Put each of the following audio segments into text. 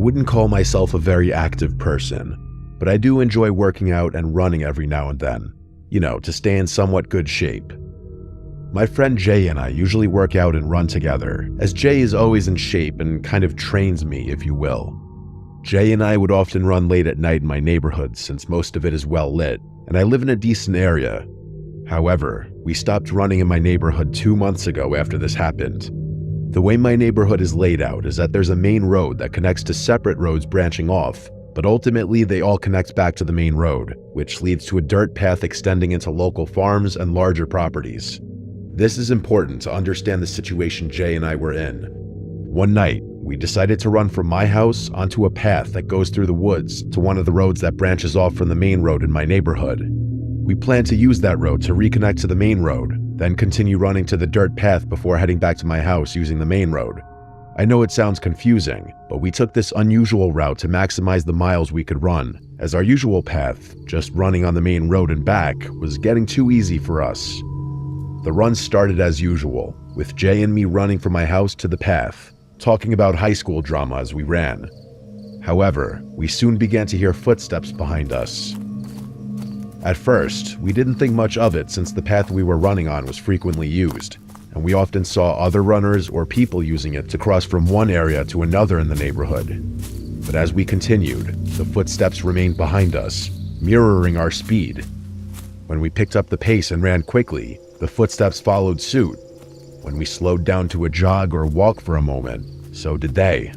wouldn't call myself a very active person, but I do enjoy working out and running every now and then, to stay in somewhat good shape. My friend Jay and I usually work out and run together, as Jay is always in shape and kind of trains me, if you will. Jay and I would often run late at night in my neighborhood since most of it is well lit, and I live in a decent area. However, we stopped running in my neighborhood 2 months ago after this happened. The way my neighborhood is laid out is that there's a main road that connects to separate roads branching off, but ultimately they all connect back to the main road, which leads to a dirt path extending into local farms and larger properties. This is important to understand the situation Jay and I were in. One night, we decided to run from my house onto a path that goes through the woods to one of the roads that branches off from the main road in my neighborhood. We planned to use that road to reconnect to the main road, then continue running to the dirt path before heading back to my house using the main road. I know it sounds confusing, but we took this unusual route to maximize the miles we could run, as our usual path, just running on the main road and back, was getting too easy for us. The run started as usual, with Jay and me running from my house to the path, talking about high school drama as we ran. However, we soon began to hear footsteps behind us. At first, we didn't think much of it since the path we were running on was frequently used, and we often saw other runners or people using it to cross from one area to another in the neighborhood. But as we continued, the footsteps remained behind us, mirroring our speed. When we picked up the pace and ran quickly, the footsteps followed suit. When we slowed down to a jog or walk for a moment, so did they.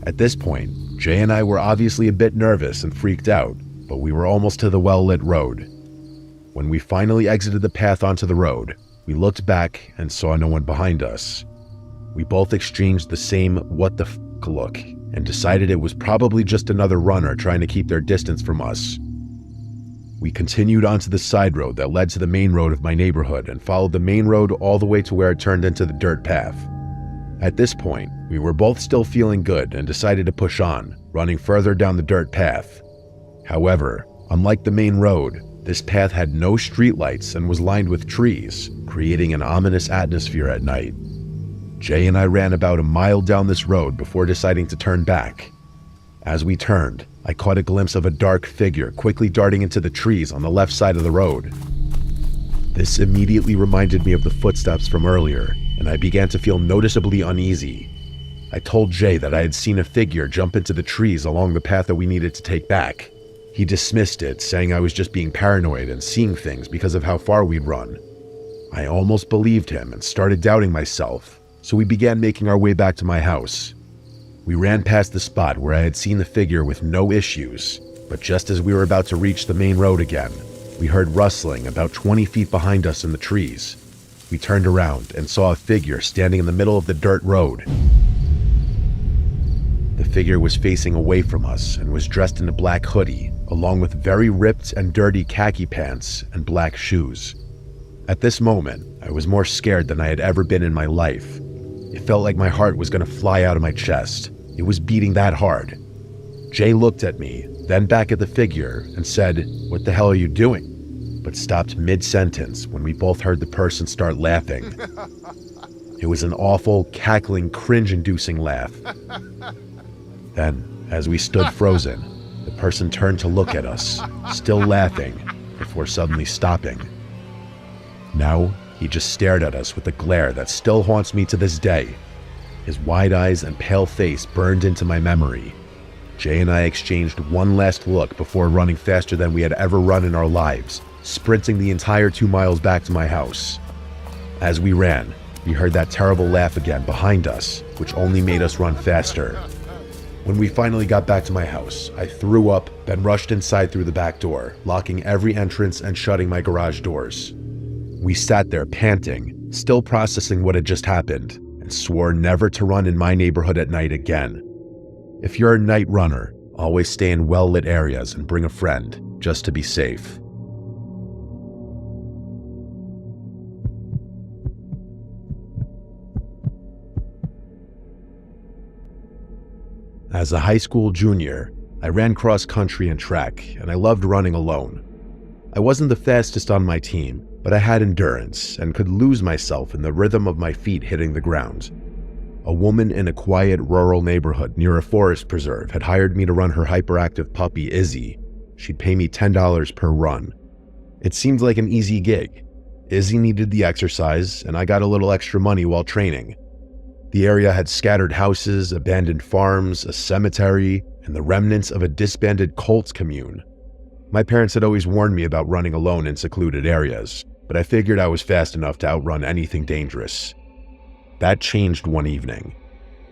At this point, Jay and I were obviously a bit nervous and freaked out, but we were almost to the well-lit road. When we finally exited the path onto the road, we looked back and saw no one behind us. We both exchanged the same what the f*** look and decided it was probably just another runner trying to keep their distance from us. We continued onto the side road that led to the main road of my neighborhood and followed the main road all the way to where it turned into the dirt path. At this point, we were both still feeling good and decided to push on, running further down the dirt path. However, unlike the main road, this path had no streetlights and was lined with trees, creating an ominous atmosphere at night. Jay and I ran about a mile down this road before deciding to turn back. As we turned, I caught a glimpse of a dark figure quickly darting into the trees on the left side of the road. This immediately reminded me of the footsteps from earlier, and I began to feel noticeably uneasy. I told Jay that I had seen a figure jump into the trees along the path that we needed to take back. He dismissed it, saying I was just being paranoid and seeing things because of how far we'd run. I almost believed him and started doubting myself, so we began making our way back to my house. We ran past the spot where I had seen the figure with no issues, but just as we were about to reach the main road again, we heard rustling about 20 feet behind us in the trees. We turned around and saw a figure standing in the middle of the dirt road. The figure was facing away from us and was dressed in a black hoodie, along with very ripped and dirty khaki pants and black shoes. At this moment, I was more scared than I had ever been in my life. It felt like my heart was going to fly out of my chest. It was beating that hard. Jay looked at me, then back at the figure, and said, "What the hell are you doing?" but stopped mid-sentence when we both heard the person start laughing. It was an awful, cackling, cringe-inducing laugh. Then, as we stood frozen, the person turned to look at us, still laughing, before suddenly stopping. Now, he just stared at us with a glare that still haunts me to this day. His wide eyes and pale face burned into my memory. Jay and I exchanged one last look before running faster than we had ever run in our lives, sprinting the entire 2 miles back to my house. As we ran, we heard that terrible laugh again behind us, which only made us run faster. When we finally got back to my house, I threw up, then rushed inside through the back door, locking every entrance and shutting my garage doors. We sat there panting, still processing what had just happened, and swore never to run in my neighborhood at night again. If you're a night runner, always stay in well-lit areas and bring a friend, just to be safe. As a high school junior, I ran cross country and track, and I loved running alone. I wasn't the fastest on my team, but I had endurance and could lose myself in the rhythm of my feet hitting the ground. A woman in a quiet rural neighborhood near a forest preserve had hired me to run her hyperactive puppy, Izzy. She'd pay me $10 per run. It seemed like an easy gig. Izzy needed the exercise, and I got a little extra money while training. The area had scattered houses, abandoned farms, a cemetery, and the remnants of a disbanded cult commune. My parents had always warned me about running alone in secluded areas, but I figured I was fast enough to outrun anything dangerous. That changed one evening.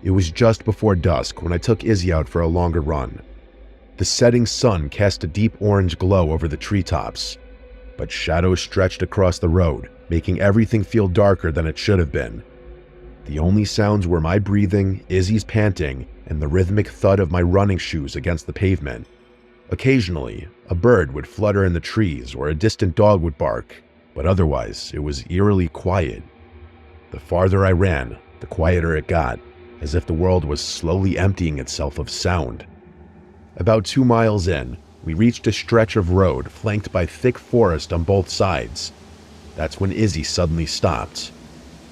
It was just before dusk when I took Izzy out for a longer run. The setting sun cast a deep orange glow over the treetops, but shadows stretched across the road, making everything feel darker than it should have been. The only sounds were my breathing, Izzy's panting, and the rhythmic thud of my running shoes against the pavement. Occasionally, a bird would flutter in the trees or a distant dog would bark, but otherwise it was eerily quiet. The farther I ran, the quieter it got, as if the world was slowly emptying itself of sound. About 2 miles in, we reached a stretch of road flanked by thick forest on both sides. That's when Izzy suddenly stopped.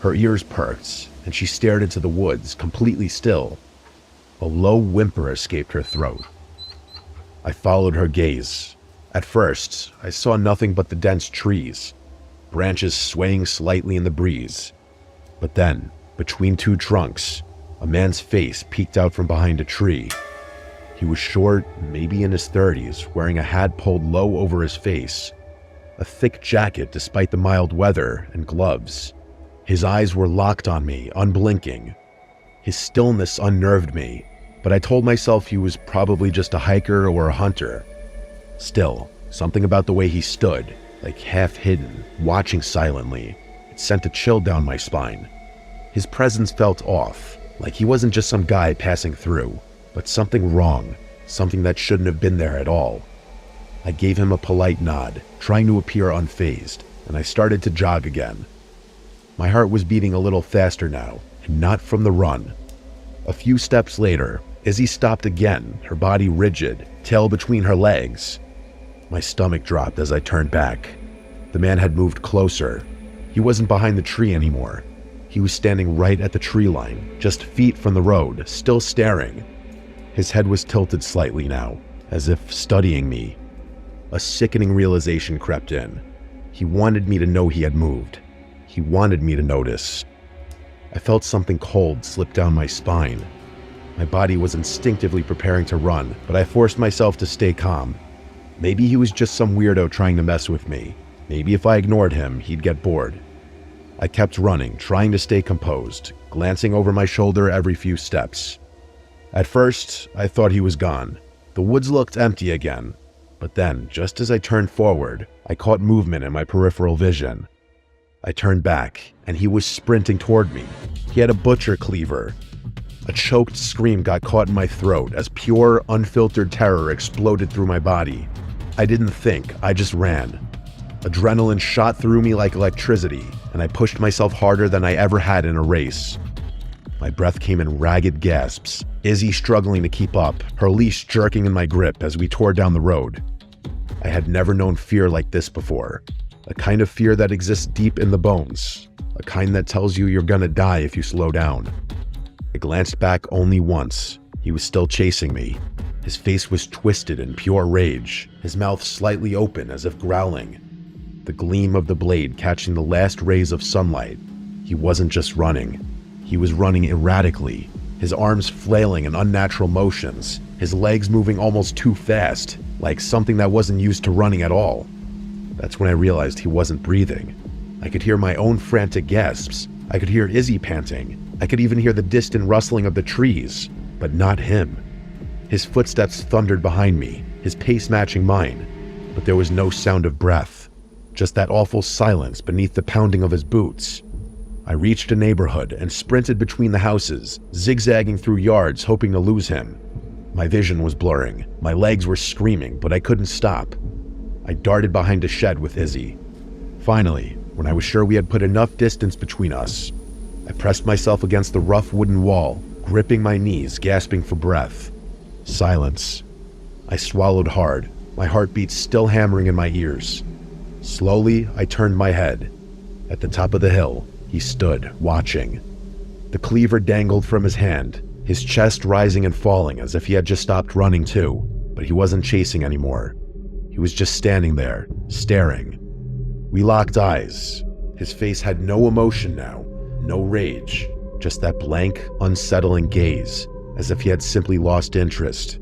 Her ears perked, and she stared into the woods, completely still. A low whimper escaped her throat. I followed her gaze. At first, I saw nothing but the dense trees, branches swaying slightly in the breeze. But then, between 2 trunks, a man's face peeked out from behind a tree. He was short, maybe in his 30s, wearing a hat pulled low over his face, a thick jacket despite the mild weather, and gloves. His eyes were locked on me, unblinking. His stillness unnerved me, but I told myself he was probably just a hiker or a hunter. Still, something about the way he stood, like half hidden, watching silently, it sent a chill down my spine. His presence felt off, like he wasn't just some guy passing through, but something wrong, something that shouldn't have been there at all. I gave him a polite nod, trying to appear unfazed, and I started to jog again. My heart was beating a little faster now, and not from the run. A few steps later, Izzy stopped again, her body rigid, tail between her legs. My stomach dropped as I turned back. The man had moved closer. He wasn't behind the tree anymore. He was standing right at the tree line, just feet from the road, still staring. His head was tilted slightly now, as if studying me. A sickening realization crept in. He wanted me to know he had moved. He wanted me to notice. I felt something cold slip down my spine. My body was instinctively preparing to run, but I forced myself to stay calm. Maybe he was just some weirdo trying to mess with me. Maybe if I ignored him, he'd get bored. I kept running, trying to stay composed, glancing over my shoulder every few steps. At first, I thought he was gone. The woods looked empty again. But then, just as I turned forward, I caught movement in my peripheral vision. I turned back, and he was sprinting toward me. He had a butcher cleaver. A choked scream got caught in my throat as pure, unfiltered terror exploded through my body. I didn't think, I just ran. Adrenaline shot through me like electricity, and I pushed myself harder than I ever had in a race. My breath came in ragged gasps, Izzy struggling to keep up, her leash jerking in my grip as we tore down the road. I had never known fear like this before, a kind of fear that exists deep in the bones, a kind that tells you you're gonna die if you slow down. I glanced back only once. He was still chasing me. His face was twisted in pure rage, his mouth slightly open as if growling. The gleam of the blade catching the last rays of sunlight. He wasn't just running. He was running erratically, his arms flailing in unnatural motions, his legs moving almost too fast, like something that wasn't used to running at all. That's when I realized he wasn't breathing. I could hear my own frantic gasps. I could hear Izzy panting. I could even hear the distant rustling of the trees, but not him. His footsteps thundered behind me, his pace matching mine, but there was no sound of breath, just that awful silence beneath the pounding of his boots. I reached a neighborhood and sprinted between the houses, zigzagging through yards hoping to lose him. My vision was blurring, my legs were screaming, but I couldn't stop. I darted behind a shed with Izzy. Finally, when I was sure we had put enough distance between us, I pressed myself against the rough wooden wall, gripping my knees, gasping for breath. Silence. I swallowed hard, my heartbeat still hammering in my ears. Slowly, I turned my head. At the top of the hill, he stood, watching. The The cleaver dangled from his hand, his chest rising and falling as if he had just stopped running too, but he wasn't chasing anymore. He was just standing there, staring. We locked eyes. His face had no emotion now, no rage, just that blank, unsettling gaze, as if he had simply lost interest.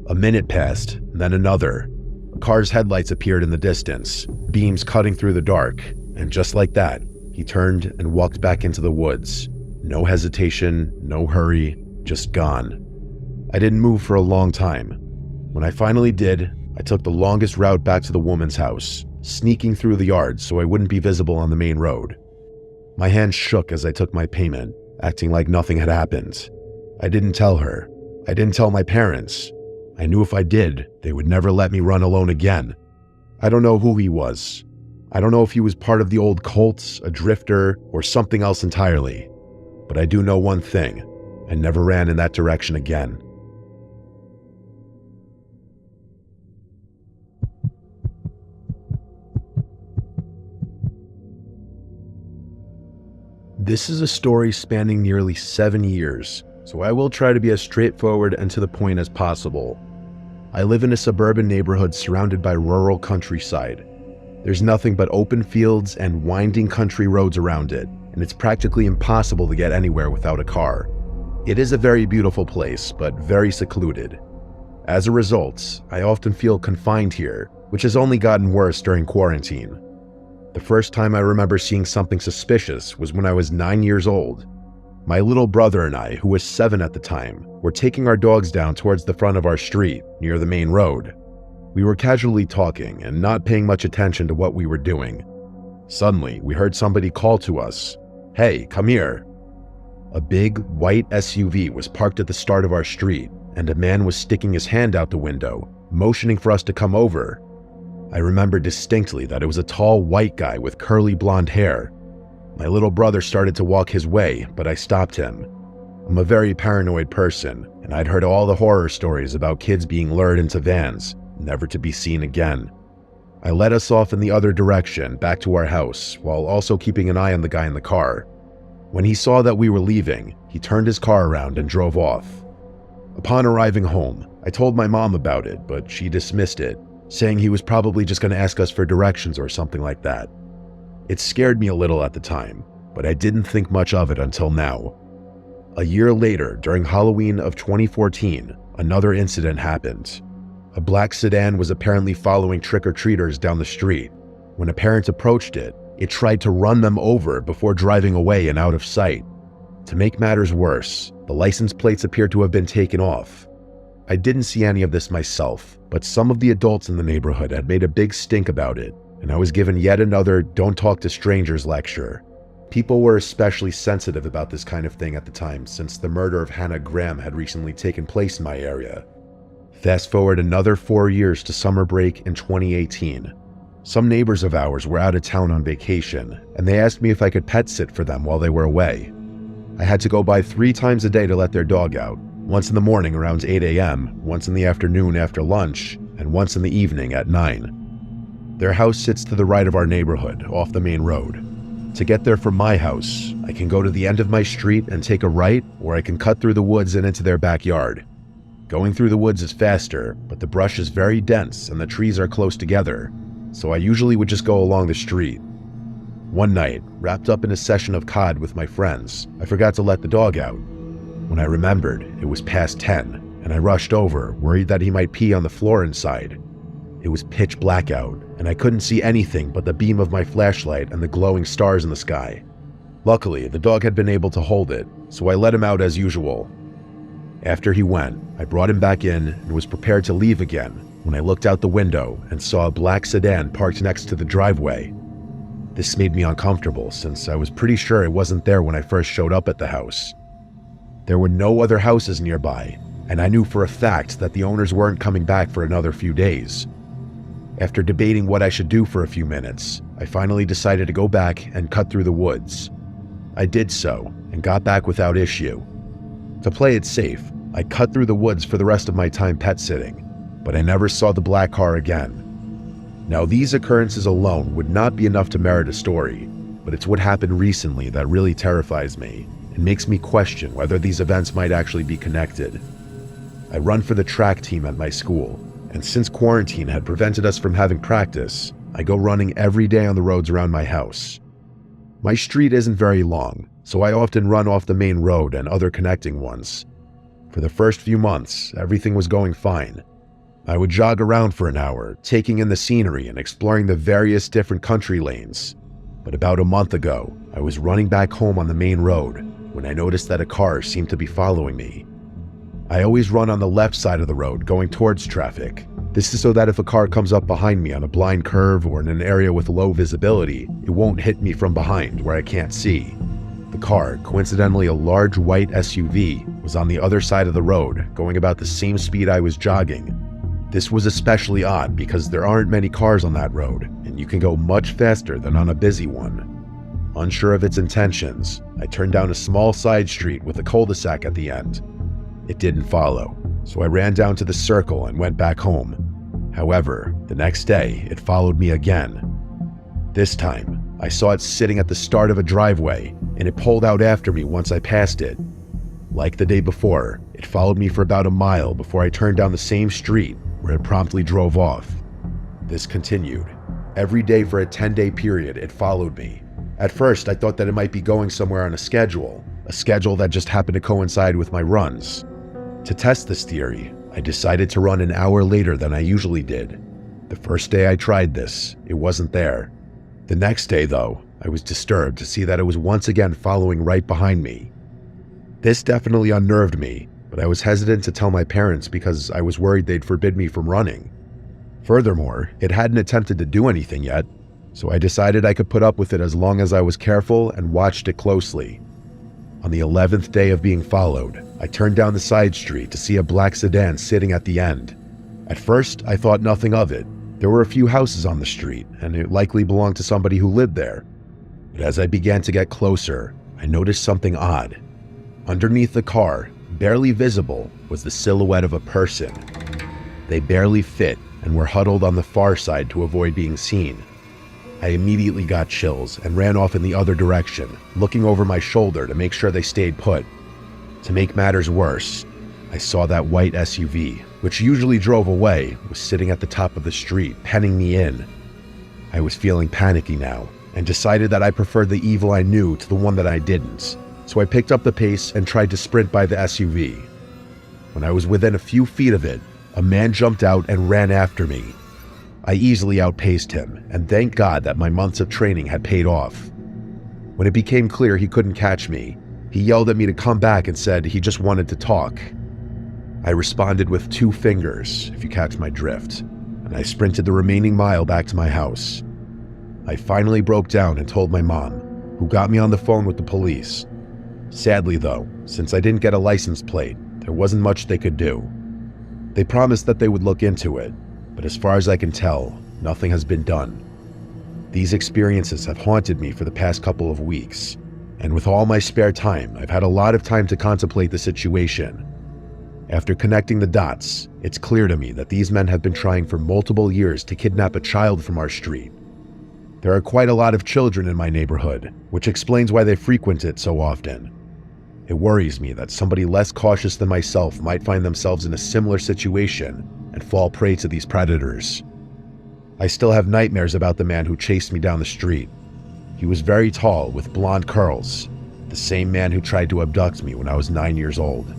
A minute passed, then another. A car's headlights appeared in the distance, beams cutting through the dark, and just like that, he turned and walked back into the woods. No hesitation, no hurry, just gone. I didn't move for a long time. When I finally did, I took the longest route back to the woman's house, sneaking through the yard so I wouldn't be visible on the main road. My hand shook as I took my payment, acting like nothing had happened. I didn't tell her. I didn't tell my parents. I knew if I did, they would never let me run alone again. I don't know who he was. I don't know if he was part of the old cults, a drifter, or something else entirely. But I do know one thing. I never ran in that direction again. This is a story spanning nearly 7 years, so I will try to be as straightforward and to the point as possible. I live in a suburban neighborhood surrounded by rural countryside. There's nothing but open fields and winding country roads around it, and it's practically impossible to get anywhere without a car. It is a very beautiful place, but very secluded. As a result, I often feel confined here, which has only gotten worse during quarantine. The first time I remember seeing something suspicious was when I was 9 years old. My little brother and I, who was 7 at the time, were taking our dogs down towards the front of our street, near the main road. We were casually talking and not paying much attention to what we were doing. Suddenly, we heard somebody call to us, "Hey, come here." A big, white SUV was parked at the start of our street, and a man was sticking his hand out the window, motioning for us to come over. I remember distinctly that it was a tall white guy with curly blonde hair. My little brother started to walk his way, but I stopped him. I'm a very paranoid person, and I'd heard all the horror stories about kids being lured into vans, never to be seen again. I led us off in the other direction, back to our house, while also keeping an eye on the guy in the car. When he saw that we were leaving, he turned his car around and drove off. Upon arriving home, I told my mom about it, but she dismissed it, saying he was probably just going to ask us for directions or something like that. It scared me a little at the time, but I didn't think much of it until now. A year later, during Halloween of 2014, another incident happened. A black sedan was apparently following trick-or-treaters down the street. When a parent approached it, it tried to run them over before driving away and out of sight. To make matters worse, the license plates appeared to have been taken off. I didn't see any of this myself, but some of the adults in the neighborhood had made a big stink about it, and I was given yet another "don't talk to strangers" lecture. People were especially sensitive about this kind of thing at the time, since the murder of Hannah Graham had recently taken place in my area. Fast forward another 4 years to summer break in 2018. Some neighbors of ours were out of town on vacation, and they asked me if I could pet sit for them while they were away. I had to go by 3 times a day to let their dog out, once in the morning around 8 a.m., once in the afternoon after lunch, and once in the evening at 9. Their house sits to the right of our neighborhood, off the main road. To get there from my house, I can go to the end of my street and take a right, or I can cut through the woods and into their backyard. Going through the woods is faster, but the brush is very dense and the trees are close together, so I usually would just go along the street. One night, wrapped up in a session of COD with my friends, I forgot to let the dog out. When I remembered, it was past 10, and I rushed over, worried that he might pee on the floor inside. It was pitch black out, and I couldn't see anything but the beam of my flashlight and the glowing stars in the sky. Luckily, the dog had been able to hold it, so I let him out as usual. After he went, I brought him back in and was prepared to leave again when I looked out the window and saw a black sedan parked next to the driveway. This made me uncomfortable since I was pretty sure it wasn't there when I first showed up at the house. There were no other houses nearby, and I knew for a fact that the owners weren't coming back for another few days. After debating what I should do for a few minutes, I finally decided to go back and cut through the woods. I did so, and got back without issue. To play it safe, I cut through the woods for the rest of my time pet sitting, but I never saw the black car again. Now, these occurrences alone would not be enough to merit a story, but it's what happened recently that really terrifies me, It makes me question whether these events might actually be connected. I run for the track team at my school, and since quarantine had prevented us from having practice, I go running every day on the roads around my house. My street isn't very long, so I often run off the main road and other connecting ones. For the first few months, everything was going fine. I would jog around for an hour, taking in the scenery and exploring the various different country lanes. But about a month ago, I was running back home on the main road when I noticed that a car seemed to be following me. I always run on the left side of the road going towards traffic. This is so that if a car comes up behind me on a blind curve or in an area with low visibility, it won't hit me from behind where I can't see. The car, coincidentally a large white SUV, was on the other side of the road, going about the same speed I was jogging. This was especially odd because there aren't many cars on that road, and you can go much faster than on a busy one. Unsure of its intentions, I turned down a small side street with a cul-de-sac at the end. It didn't follow, so I ran down to the circle and went back home. However, the next day, it followed me again. This time, I saw it sitting at the start of a driveway, and it pulled out after me once I passed it. Like the day before, it followed me for about a mile before I turned down the same street, where it promptly drove off. This continued. Every day for a 10-day period, it followed me. At first, I thought that it might be going somewhere on a schedule that just happened to coincide with my runs. To test this theory, I decided to run an hour later than I usually did. The first day I tried this, it wasn't there. The next day, though, I was disturbed to see that it was once again following right behind me. This definitely unnerved me, but I was hesitant to tell my parents because I was worried they'd forbid me from running. Furthermore, it hadn't attempted to do anything yet, so I decided I could put up with it as long as I was careful and watched it closely. On the 11th day of being followed, I turned down the side street to see a black sedan sitting at the end. At first, I thought nothing of it. There were a few houses on the street, and it likely belonged to somebody who lived there. But as I began to get closer, I noticed something odd. Underneath the car, barely visible, was the silhouette of a person. They barely fit and were huddled on the far side to avoid being seen. I immediately got chills and ran off in the other direction, looking over my shoulder to make sure they stayed put. To make matters worse, I saw that white SUV, which usually drove away, was sitting at the top of the street, penning me in. I was feeling panicky now, and decided that I preferred the evil I knew to the one that I didn't, so I picked up the pace and tried to sprint by the SUV. When I was within a few feet of it, a man jumped out and ran after me. I easily outpaced him, and thank God that my months of training had paid off. When it became clear he couldn't catch me, he yelled at me to come back and said he just wanted to talk. I responded with 2 fingers, if you catch my drift, and I sprinted the remaining mile back to my house. I finally broke down and told my mom, who got me on the phone with the police. Sadly though, since I didn't get a license plate, there wasn't much they could do. They promised that they would look into it, but as far as I can tell, nothing has been done. These experiences have haunted me for the past couple of weeks, and with all my spare time, I've had a lot of time to contemplate the situation. After connecting the dots, it's clear to me that these men have been trying for multiple years to kidnap a child from our street. There are quite a lot of children in my neighborhood, which explains why they frequent it so often. It worries me that somebody less cautious than myself might find themselves in a similar situation and fall prey to these predators. I still have nightmares about the man who chased me down the street. He was very tall with blonde curls, the same man who tried to abduct me when I was 9 years old.